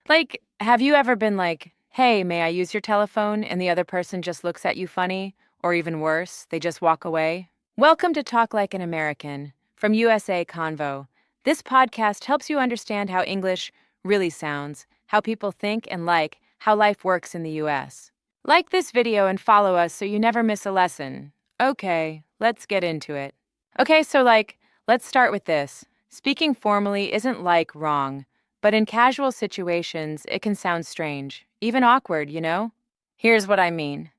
Like, have you ever been like, hey, may I use your telephone? And the other person just looks at you funny? Or even worse, they just walk away? Welcome to Talk Like an American from USA Convo. This podcast helps you understand how English really sounds, how people think and like, how life works in the US. Like this video and follow us so you never miss a lesson. Okay, let's get into it. Okay, let's start with this. Speaking formally isn't like wrong. But in casual situations, it can sound strange, even awkward, you know? Here's what I mean.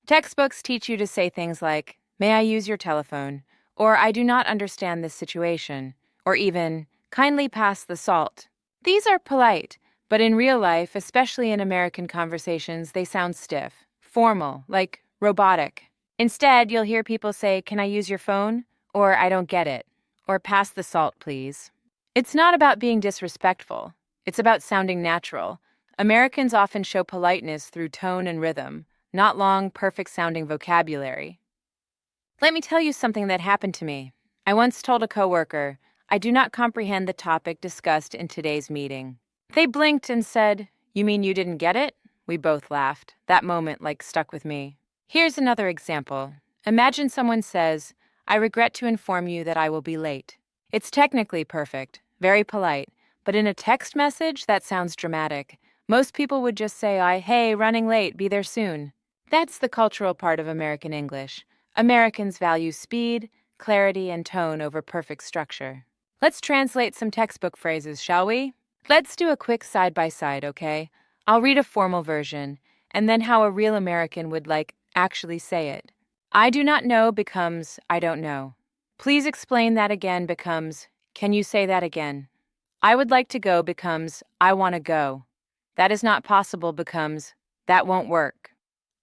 Textbooks teach you to say things like, may I use your telephone? Or I do not understand this situation. Or even, kindly pass the salt. These are polite, but in real life, especially in American conversations, they sound stiff, formal, like robotic. Instead, you'll hear people say, can I use your phone? Or I don't get it. Or pass the salt, please. It's not about being disrespectful. It's about sounding natural. Americans often show politeness through tone and rhythm, not long, perfect-sounding vocabulary. Let me tell you something that happened to me. I once told a coworker, I do not comprehend the topic discussed in today's meeting. They blinked and said, you mean you didn't get it? We both laughed. That moment, stuck with me. Here's another example. Imagine someone says, I regret to inform you that I will be late. It's technically perfect, very polite, but in a text message, that sounds dramatic. Most people would just say, hey, running late, be there soon. That's the cultural part of American English. Americans value speed, clarity, and tone over perfect structure. Let's translate some textbook phrases, shall we? Let's do a quick side-by-side, okay? I'll read a formal version, and then how a real American would, actually say it. I do not know becomes, I don't know. Please explain that again becomes, can you say that again? I would like to go becomes, I want to go. That is not possible becomes, that won't work.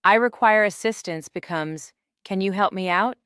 I require assistance becomes, can you help me out?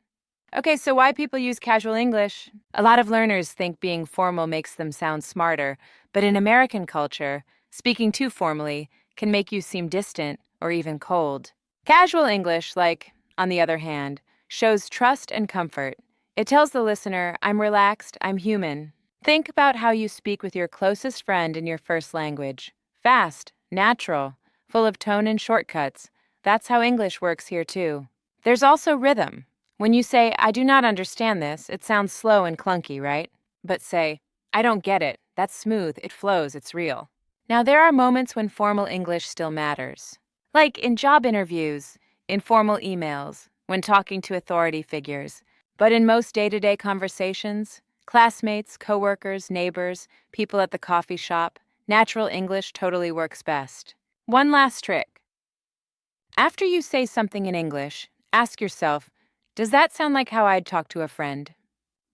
Okay, so why people use casual English? A lot of learners think being formal makes them sound smarter, but in American culture, speaking too formally can make you seem distant or even cold. Casual English, on the other hand, shows trust and comfort. It tells the listener, I'm relaxed, I'm human. Think about how you speak with your closest friend in your first language. Fast, natural, full of tone and shortcuts. That's how English works here too. There's also rhythm. When you say, I do not understand this, it sounds slow and clunky, right? But say, I don't get it. That's smooth, it flows, it's real. Now there are moments when formal English still matters. Like in job interviews, in formal emails, when talking to authority figures. But in most day-to-day conversations, classmates, coworkers, neighbors, people at the coffee shop, natural English totally works best. One last trick. After you say something in English, ask yourself, does that sound like how I'd talk to a friend?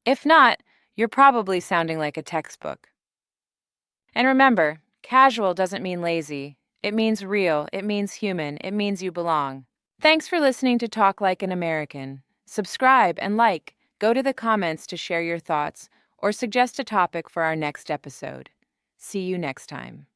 If not, you're probably sounding like a textbook. And remember, casual doesn't mean lazy. It means real, it means human, it means you belong. Thanks for listening to Talk Like an American. Subscribe and go to the comments to share your thoughts or suggest a topic for our next episode. See you next time.